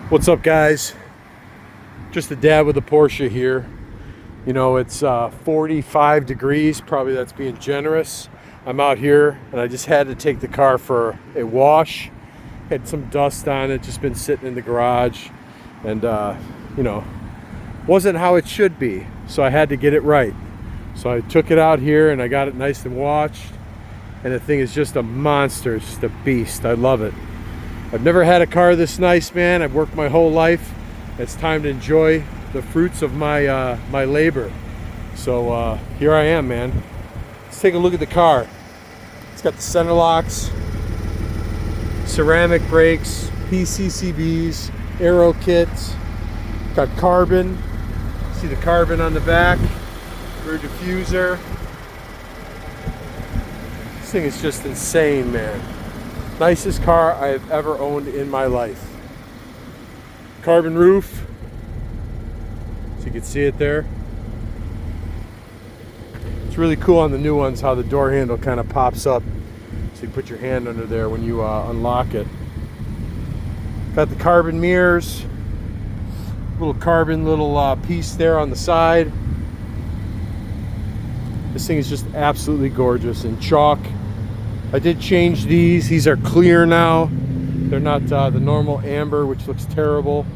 What's up, guys? Just a dad with a Porsche here. You know, it's 45 degrees, probably that's being generous. I'm out here and I just had to take the car for a wash. Had some dust on it, just been sitting in the garage, and you know, wasn't how it should be, so I had to get it right. So I took it out here and I got it nice and washed, and the thing is just a monster. It's just a beast. I love it. I've never had a car this nice, man. I've worked my whole life. It's time to enjoy the fruits of my my labor. So here I am, man. Let's take a look at the car. It's got the center locks, ceramic brakes, PCCBs, Aero kits, got carbon. See the carbon on the back, rear diffuser. This thing is just insane, man. Nicest car I've ever owned in my life. Carbon roof, so you can see it there. It's really cool on the new ones how the door handle kind of pops up, so you put your hand under there when you unlock it. Got the carbon mirrors, little carbon piece there on the side. This thing is just absolutely gorgeous. And chalk, I did change these. These are clear now. They're not the normal amber, which looks terrible.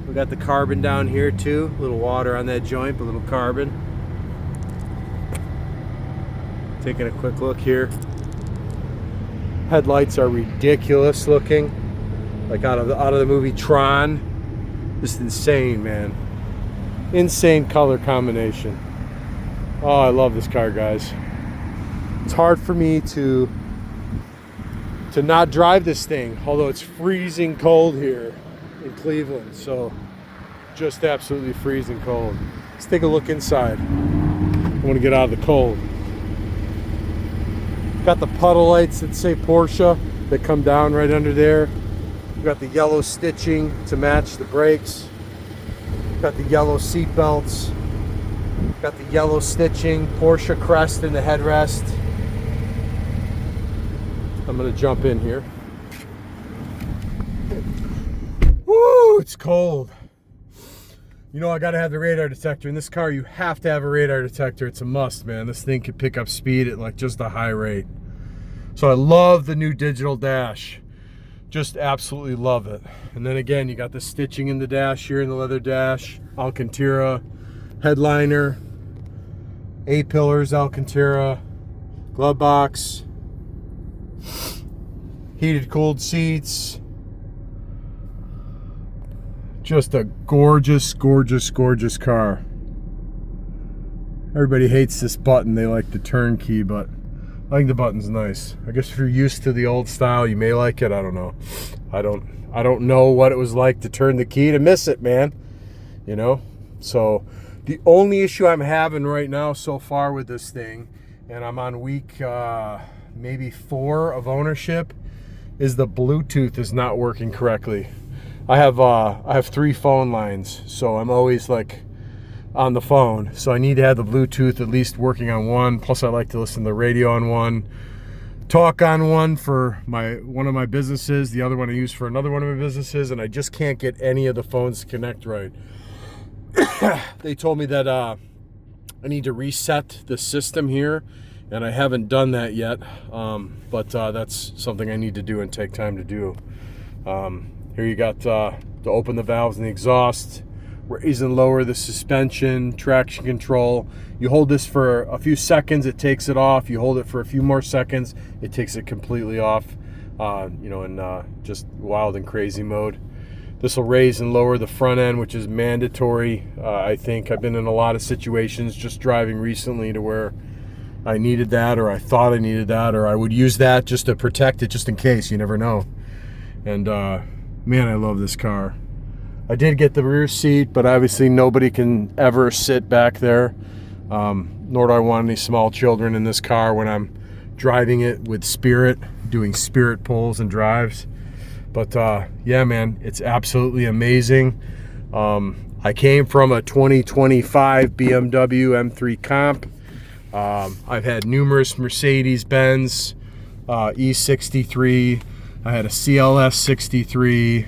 We got the carbon down here too. A little water on that joint, but a little carbon. Taking a quick look here. Headlights are ridiculous looking, like out of the movie Tron. Just insane, man. Insane color combination. Oh, I love this car, guys. It's hard for me to not drive this thing, although it's freezing cold here in Cleveland. So just absolutely freezing cold. Let's take a look inside. I want to get out of the cold. Got the puddle lights that say Porsche that come down right under there. Got the yellow stitching to match the brakes. Got the yellow seat belts. Got the yellow stitching, Porsche crest in the headrest. I'm gonna jump in here. Woo, it's cold. You know, I gotta have the radar detector. In this car, you have to have a radar detector. It's a must, man. This thing can pick up speed at like just a high rate. So I love the new digital dash. Just absolutely love it. And then again, you got the stitching in the dash here in the leather dash. Alcantara, headliner, A-pillars, Alcantara, glove box, heated cooled seats. Just a gorgeous, gorgeous, gorgeous car. Everybody hates this button. They like the turn key, but I think the button's nice. I guess if you're used to the old style, you may like it. I don't know. I don't know what it was like to turn the key to miss it, man. You know? So the only issue I'm having right now so far with this thing, and I'm on week maybe 4 of ownership, is the Bluetooth is not working correctly. I have 3 phone lines, so I'm always like on the phone. So I need to have the Bluetooth at least working on one. Plus I like to listen to the radio on one, talk on one for one of my businesses, the other one I use for another one of my businesses, and I just can't get any of the phones to connect right. They told me that I need to reset the system here, and I haven't done that yet, but that's something I need to do and take time to do. Here you got to open the valves and the exhaust, raise and lower the suspension, traction control. You hold this for a few seconds, it takes it off. You hold it for a few more seconds, it takes it completely off, you know, in just wild and crazy mode. This will raise and lower the front end, which is mandatory. I think I've been in a lot of situations just driving recently to where I needed that, or I thought I needed that, or I would use that just to protect it just in case. You never know. And man, I love this car. I did get the rear seat, but obviously nobody can ever sit back there. Nor do I want any small children in this car when I'm driving it with Spirit, doing Spirit pulls and drives. But yeah, man, it's absolutely amazing. I came from a 2025 BMW M3 Comp. I've had numerous Mercedes-Benz E63. I had a CLS 63.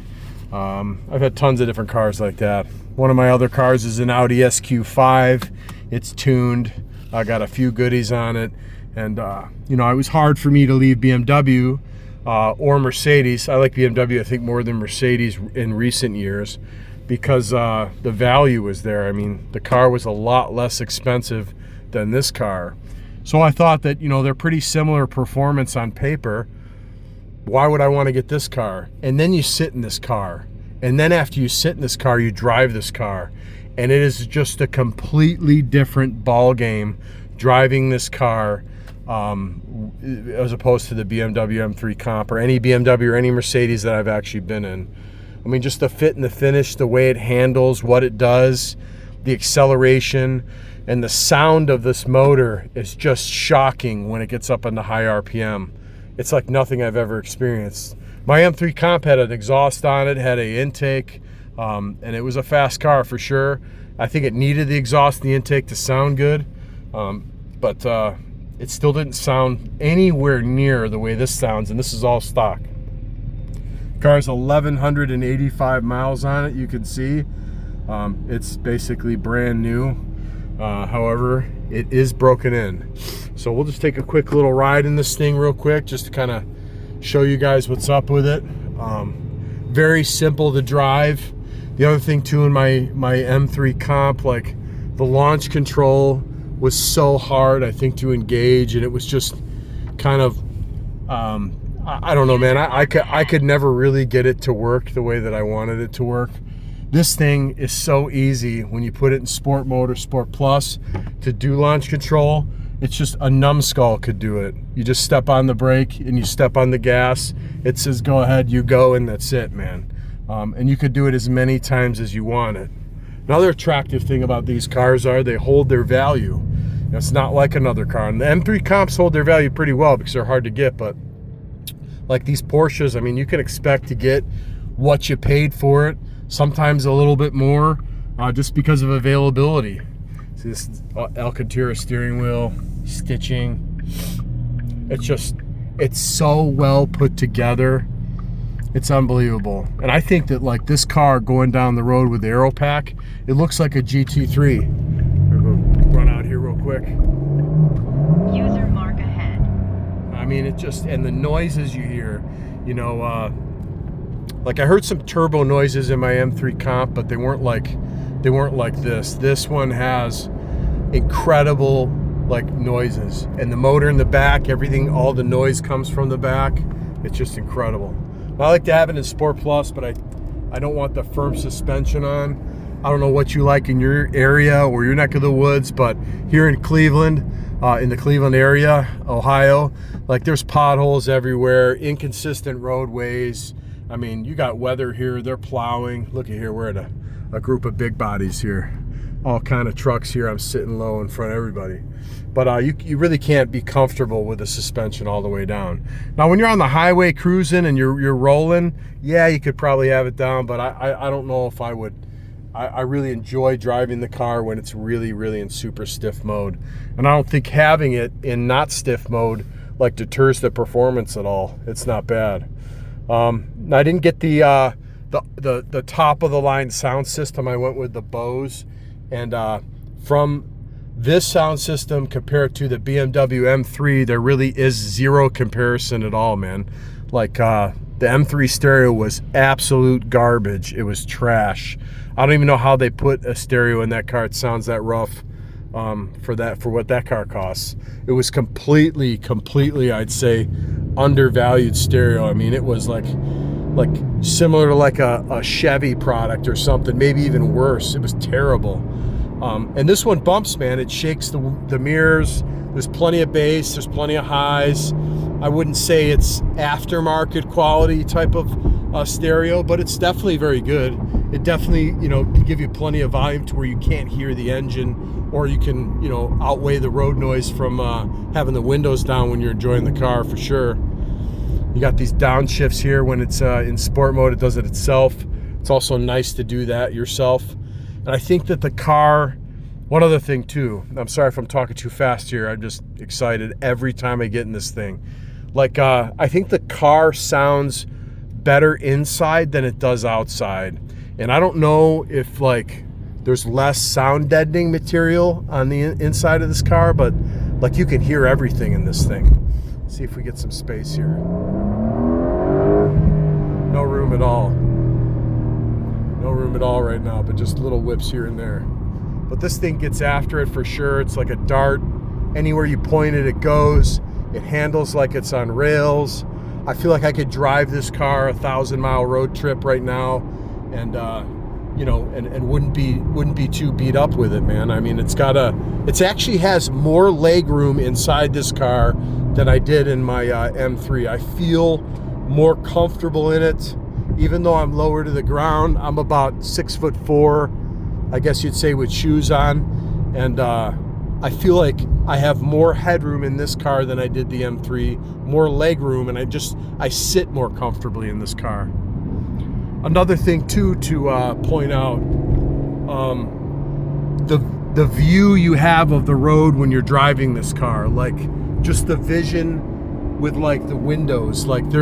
I've had tons of different cars like that. One of my other cars is an Audi SQ5. It's tuned. I got a few goodies on it. And, you know, it was hard for me to leave BMW or Mercedes. I like BMW, I think, more than Mercedes in recent years because the value was there. I mean, the car was a lot less expensive than this car. So I thought that, you know, they're pretty similar performance on paper. Why would I want to get this car? And then you sit in this car. And then after you sit in this car, you drive this car. And it is just a completely different ball game driving this car as opposed to the BMW M3 Comp or any BMW or any Mercedes that I've actually been in. I mean, just the fit and the finish, the way it handles, what it does, the acceleration, and the sound of this motor is just shocking when it gets up into high RPM. It's like nothing I've ever experienced. My M3 Comp had an exhaust on it, had an intake, and it was a fast car for sure. I think it needed the exhaust and the intake to sound good, but it still didn't sound anywhere near the way this sounds, and this is all stock. Car's 1,185 miles on it, you can see. It's basically brand new. However, it is broken in. So we'll just take a quick little ride in this thing real quick just to kind of show you guys what's up with it. Very simple to drive. The other thing too in my M3 Comp, like the launch control was so hard, I think, to engage, and it was just kind of, I don't know, man. I could never really get it to work the way that I wanted it to work. This thing is so easy when you put it in Sport Mode or Sport Plus to do launch control. It's just a numbskull could do it. You just step on the brake and you step on the gas. It says go ahead, you go, and that's it, man. And you could do it as many times as you want it. Another attractive thing about these cars are they hold their value. It's not like another car. And the M3 Comps hold their value pretty well because they're hard to get, but like these Porsches, I mean, you can expect to get what you paid for it, sometimes a little bit more, just because of availability. See this Alcantara steering wheel, stitching. It's so well put together. It's unbelievable. And I think that like this car going down the road with the Aero pack, it looks like a GT3. I'm gonna run out here real quick. User mark ahead. I mean, it just, and the noises you hear, you know, like I heard some turbo noises in my M3 Comp, but they weren't like this. This one has incredible like noises, and the motor in the back, everything, all the noise comes from the back. It's just incredible. I like to have it in Sport Plus, but I don't want the firm suspension on. I don't know what you like in your area or your neck of the woods, but here in Cleveland, in the Cleveland area, Ohio, like there's potholes everywhere, inconsistent roadways. I mean, you got weather here, they're plowing. Look at here, we're at a group of big bodies here. All kind of trucks here. I'm sitting low in front of everybody. But you really can't be comfortable with the suspension all the way down. Now, when you're on the highway cruising and you're rolling, yeah, you could probably have it down, but I don't know if I would. I really enjoy driving the car when it's really, really in super stiff mode. And I don't think having it in not stiff mode like deters the performance at all. It's not bad. I didn't get the top of the line sound system. I went with the Bose, and from this sound system compared to the BMW M3, there really is zero comparison at all, man. Like the M3 stereo was absolute garbage. It was trash. I don't even know how they put a stereo in that car. It sounds that rough for what that car costs. It was completely, I'd say, undervalued stereo. I mean, it was like similar to like a Chevy product or something, maybe even worse. It was terrible. And this one bumps, man. It shakes the mirrors. There's plenty of bass. There's plenty of highs. I wouldn't say it's aftermarket quality type of stereo, but it's definitely very good. It definitely, you know, can give you plenty of volume to where you can't hear the engine, or you can, you know, outweigh the road noise from having the windows down when you're enjoying the car, for sure. You got these downshifts here. When it's in sport mode, it does it itself. It's also nice to do that yourself. And I think that the car, one other thing too, I'm sorry if I'm talking too fast here, I'm just excited every time I get in this thing. Like, I think the car sounds better inside than it does outside. And I don't know if like there's less sound deadening material on the inside of this car, but like you can hear everything in this thing. See if we get some space here. No room at all. No room at all right now, but just little whips here and there. But this thing gets after it for sure. It's like a dart. Anywhere you point it, it goes. It handles like it's on rails. I feel like I could drive this car a 1,000-mile road trip right now, and you know, and wouldn't be too beat up with it, man. I mean, it actually has more leg room inside this car than I did in my M3. I feel more comfortable in it, even though I'm lower to the ground. I'm about 6'4", I guess you'd say, with shoes on, and I feel like I have more headroom in this car than I did the M3, more leg room, and I sit more comfortably in this car. Another thing too to point out, the view you have of the road when you're driving this car, like just the vision with like the windows, like you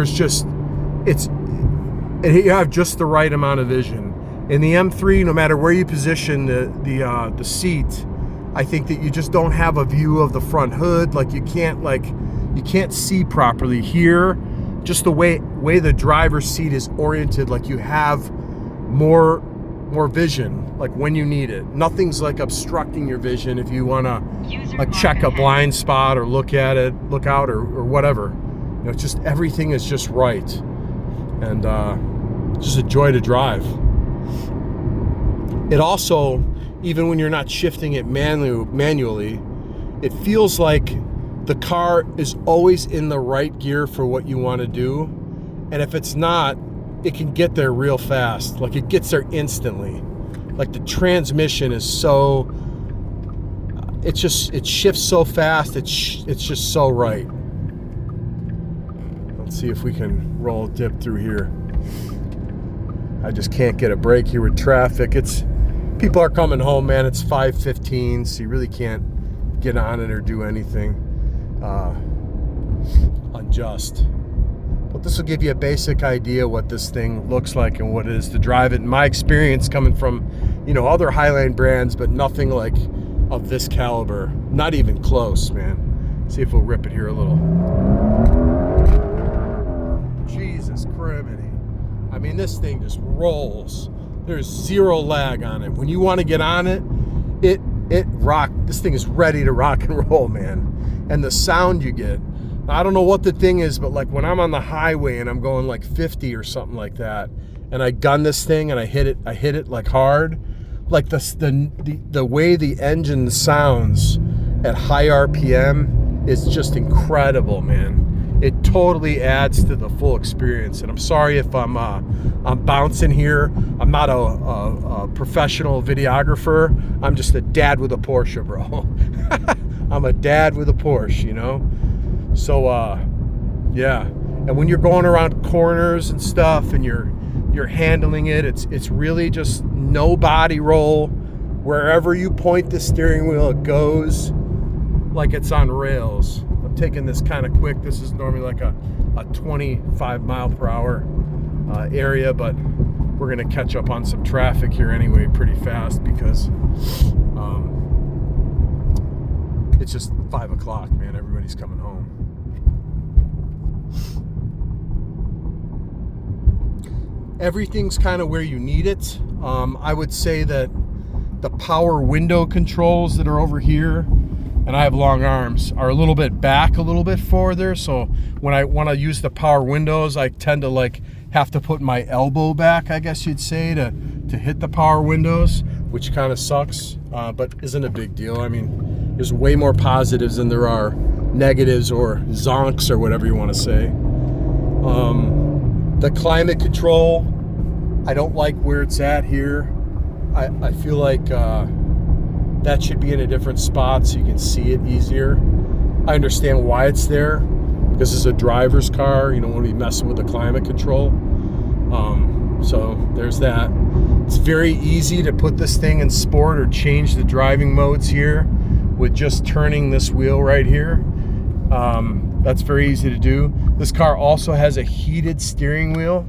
have just the right amount of vision. In the M3, no matter where you position the seat, I think that you just don't have a view of the front hood. Like you can't see properly here. Just the way the driver's seat is oriented, like you have more vision, like when you need it. Nothing's like obstructing your vision if you want to like check a blind spot or look out or whatever. You know, it's just everything is just right, and just a joy to drive. It also, even when you're not shifting it manually, it feels like the car is always in the right gear for what you want to do. And if it's not, it can get there real fast. Like it gets there instantly. Like the transmission is so, it shifts so fast. It's just so right. Let's see if we can roll a dip through here. I just can't get a break here with traffic. People are coming home, man. It's 5:15, so you really can't get on it or do anything unjust. But this will give you a basic idea what this thing looks like and what it is to drive it. In my experience, coming from, you know, other Highline brands, but nothing like of this caliber. Not even close, man. See if we'll rip it here a little. Jesus criminy. I mean, this thing just rolls. There's zero lag on it. When you want to get on it, it rock. This thing is ready to rock and roll, man. And the sound you get, I don't know what the thing is, but like when I'm on the highway and I'm going like 50 or something like that, and I gun this thing and I hit it like hard, like the way the engine sounds at high RPM is just incredible, man. It totally adds to the full experience. And I'm sorry if I'm bouncing here. I'm not a professional videographer. I'm just a dad with a Porsche, bro. I'm a dad with a Porsche, you know? So, yeah. And when you're going around corners and stuff and you're handling it, it's really just no body roll. Wherever you point the steering wheel, it goes like it's on rails. I'm taking this kind of quick. This is normally like a 25 mile per hour area, but we're gonna catch up on some traffic here anyway pretty fast because it's just 5 o'clock, man. Everybody's coming home. Everything's kind of where you need it. I would say that the power window controls that are over here, and I have long arms, are a little bit back, a little bit further. So when I want to use the power windows, I tend to like have to put my elbow back, I guess you'd say, to hit the power windows, which kind of sucks, but isn't a big deal. I mean, there's way more positives than there are negatives or zonks or whatever you want to say. The climate control, I don't like where it's at here. I feel like that should be in a different spot so you can see it easier. I understand why it's there, because it's a driver's car. You don't want to be messing with the climate control. So there's that. It's very easy to put this thing in sport or change the driving modes here with just turning this wheel right here. That's very easy to do. This car also has a heated steering wheel.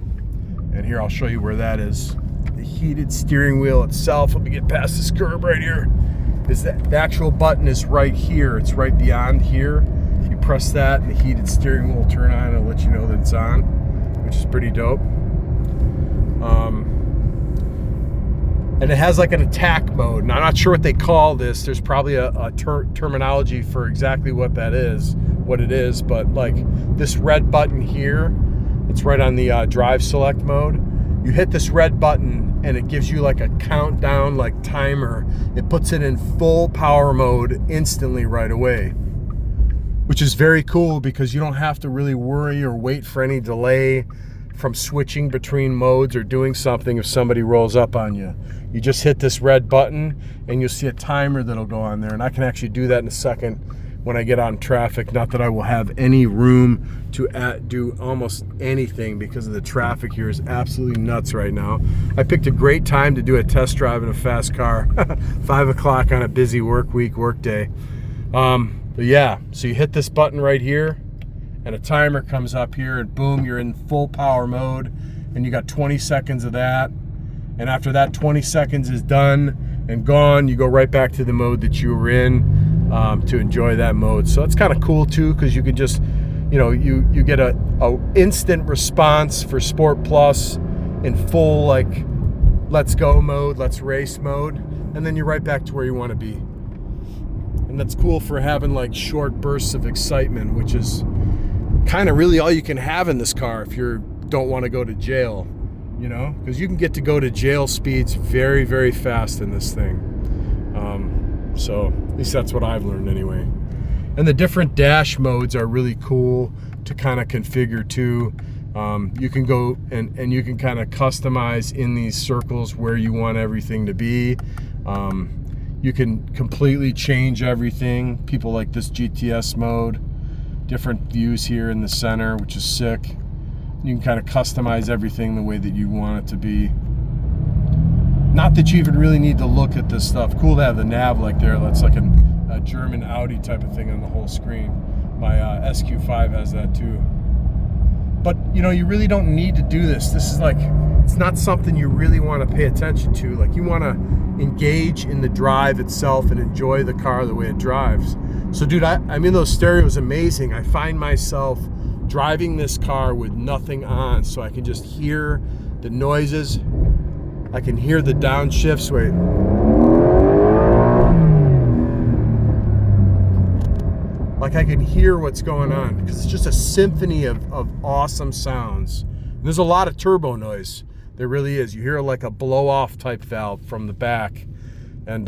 And here, I'll show you where that is. The heated steering wheel itself, let me get past this curb right here, is that the actual button is right here. It's right beyond here. You press that and the heated steering wheel will turn on and let you know that it's on, which is pretty dope. And it has like an attack mode. Now, I'm not sure what they call this. There's probably a terminology for exactly what it is, but like this red button here, it's right on the drive select mode. You hit this red button and it gives you like a countdown, like timer. It puts it in full power mode instantly right away, which is very cool because you don't have to really worry or wait for any delay from switching between modes or doing something if somebody rolls up on you. You just hit this red button and you'll see a timer that'll go on there, and I can actually do that in a second when I get out in traffic. Not that I will have any room to do almost anything because of the traffic here is absolutely nuts right now. I picked a great time to do a test drive in a fast car, 5 o'clock on a busy work day. But yeah, so you hit this button right here and a timer comes up here and boom, you're in full power mode and you got 20 seconds of that. And after that 20 seconds is done and gone, you go right back to the mode that you were in to enjoy that mode. So it's kind of cool too, because you can just, you know, you get a instant response for Sport Plus in full like let's go mode, let's race mode, and then you're right back to where you want to be. And that's cool for having like short bursts of excitement, which is kind of really all you can have in this car if you don't want to go to jail, you know, because you can get to go to jail speeds very, very fast in this thing. So at least that's what I've learned anyway. And the different dash modes are really cool to kind of configure too. You can go and you can kind of customize in these circles where you want everything to be. You can completely change everything. People like this GTS mode. Different views here in the center, which is sick. You can kind of customize everything the way that you want it to be. Not that you even really need to look at this stuff. Cool to have the nav like there. That's like a German Audi type of thing on the whole screen. My SQ5 has that too. But you know, you really don't need to do this. This is like, it's not something you really want to pay attention to. Like, you want to engage in the drive itself and enjoy the car the way it drives. So dude, I mean, those stereos amazing. I find myself driving this car with nothing on, so I can just hear the noises. I can hear the downshifts. Wait. Like, I can hear what's going on because it's just a symphony of awesome sounds. And there's a lot of turbo noise. There really is. You hear like a blow-off type valve from the back. And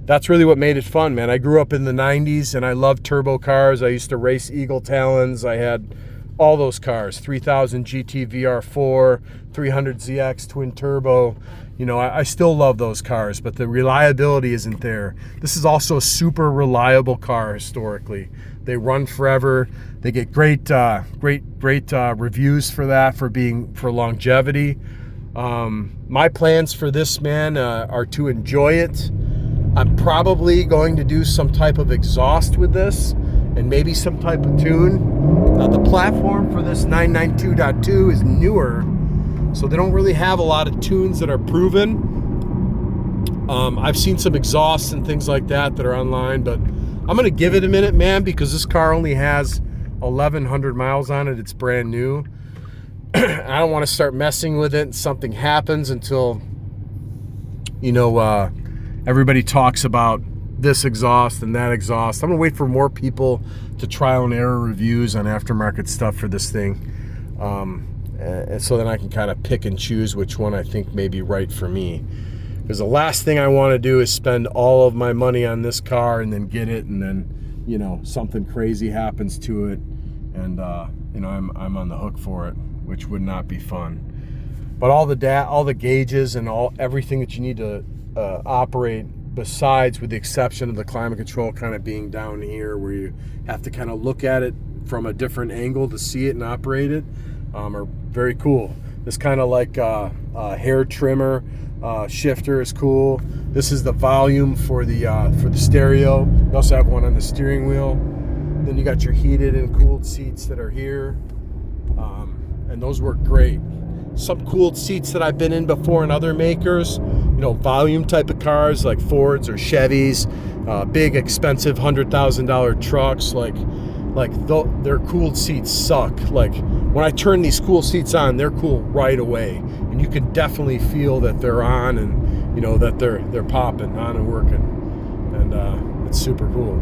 that's really what made it fun, man. I grew up in the 90s and I loved turbo cars. I used to race Eagle Talons. I had all those cars, 3000 GT VR4, 300 ZX twin turbo. You know, I still love those cars, but the reliability isn't there. This is also a super reliable car historically. They run forever. They get great reviews for that, for longevity. My plans for this, man, are to enjoy it. I'm probably going to do some type of exhaust with this and maybe some type of tune. Now, the platform for this 992.2 is newer, so they don't really have a lot of tunes that are proven. I've seen some exhausts and things like that are online, but I'm gonna give it a minute, man, because this car only has 1,100 miles on it. It's brand new. I don't want to start messing with it and something happens until, you know, everybody talks about this exhaust and that exhaust. I'm gonna wait for more people to trial and error reviews on aftermarket stuff for this thing. And so then I can kind of pick and choose which one I think may be right for me. Because the last thing I want to do is spend all of my money on this car and then get it, and then, you know, something crazy happens to it, and you know, I'm on the hook for it, which would not be fun. But all the gauges and everything that you need to operate, besides with the exception of the climate control kind of being down here, where you have to kind of look at it from a different angle to see it and operate it, are very cool. This kind of like hair trimmer shifter is cool. This is the volume for the stereo. You also have one on the steering wheel. Then you got your heated and cooled seats that are here, and those work great. some cool seats that I've been in before in other makers, you know, volume type of cars like Fords or Chevys, big expensive $100,000 trucks, their cooled seats suck. Like when I turn these cool seats on, they're cool right away, and you can definitely feel that they're on, and you know that they're popping on and working, and it's super cool.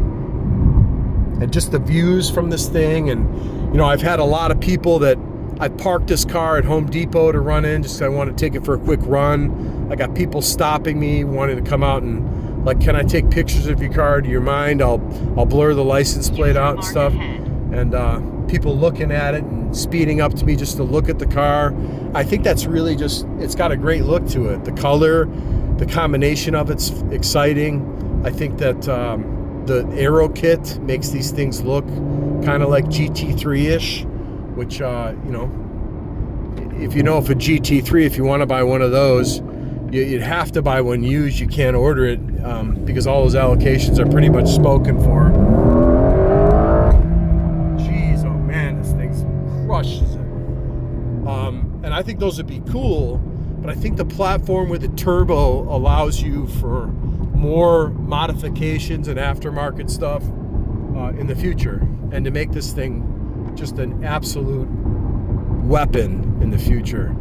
And just the views from this thing, and you know, I've had a lot of people that I parked this car at Home Depot to run in, just 'cause I want to take it for a quick run. I got people stopping me, wanting to come out and like, can I take pictures of your car? Do you mind? I'll blur the license plate out and stuff. And people looking at it and speeding up to me just to look at the car. I think that's really just, it's got a great look to it. The color, the combination of it's exciting. I think that the Aero kit makes these things look kind of like GT3-ish, which, you know, if a GT3, if you want to buy one of those, you'd have to buy one used. You can't order it because all those allocations are pretty much spoken for. Jeez, oh man, this thing crushes it. And I think those would be cool, but I think the platform with the turbo allows you for more modifications and aftermarket stuff in the future, and to make this thing just an absolute weapon in the future.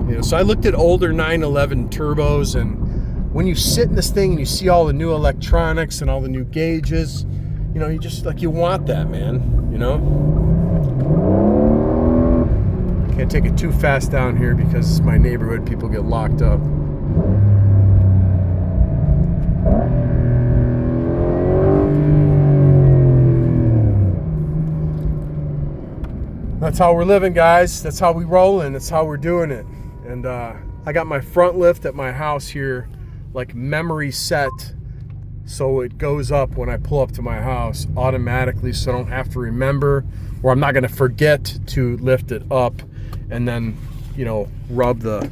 You know, so I looked at older 911 turbos, and when you sit in this thing and you see all the new electronics and all the new gauges, you know, you just like, you want that, man, you know? Can't take it too fast down here because it's my neighborhood, people get locked up. That's how we're living, guys. That's how we rolling. That's how we're doing it. And I got my front lift at my house here, like memory set, so it goes up when I pull up to my house automatically, so I don't have to remember, or I'm not going to forget to lift it up and then, you know, rub the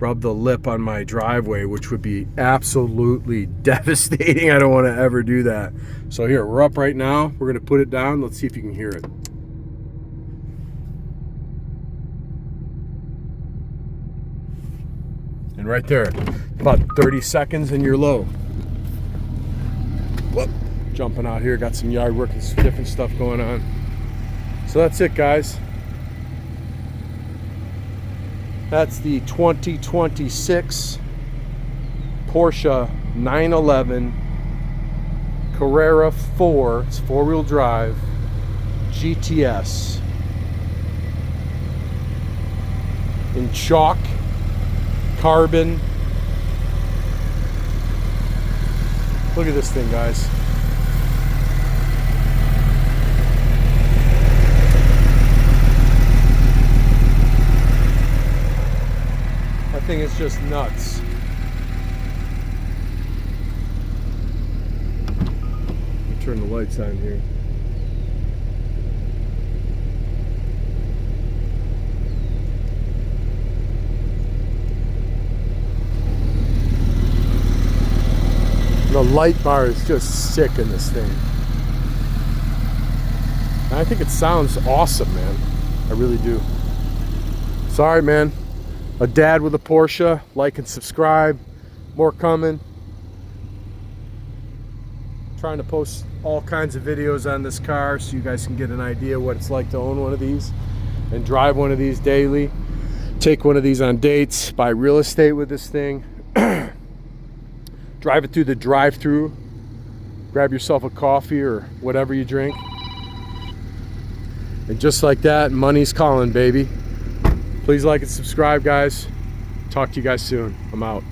lip on my driveway, which would be absolutely devastating. I don't want to ever do that. So here, we're up right now. We're going to put it down. Let's see if you can hear it. And right there, about 30 seconds and you're low. Whoop. Jumping out here, got some yard work and some different stuff going on. So that's it, guys. That's the 2026 Porsche 911 Carrera 4. It's four-wheel drive GTS in chalk, carbon. Look at this thing, guys. That thing is just nuts. Let me turn the lights on here. The light bar is just sick in this thing. And I think it sounds awesome, man. I really do. Sorry, man. A dad with a Porsche. Like and subscribe. More coming. Trying to post all kinds of videos on this car so you guys can get an idea what it's like to own one of these and drive one of these daily. Take one of these on dates. Buy real estate with this thing. Drive it through the drive-through, grab yourself a coffee or whatever you drink, and just like that, money's calling, baby. Please like and subscribe, guys. Talk to you guys soon. I'm out.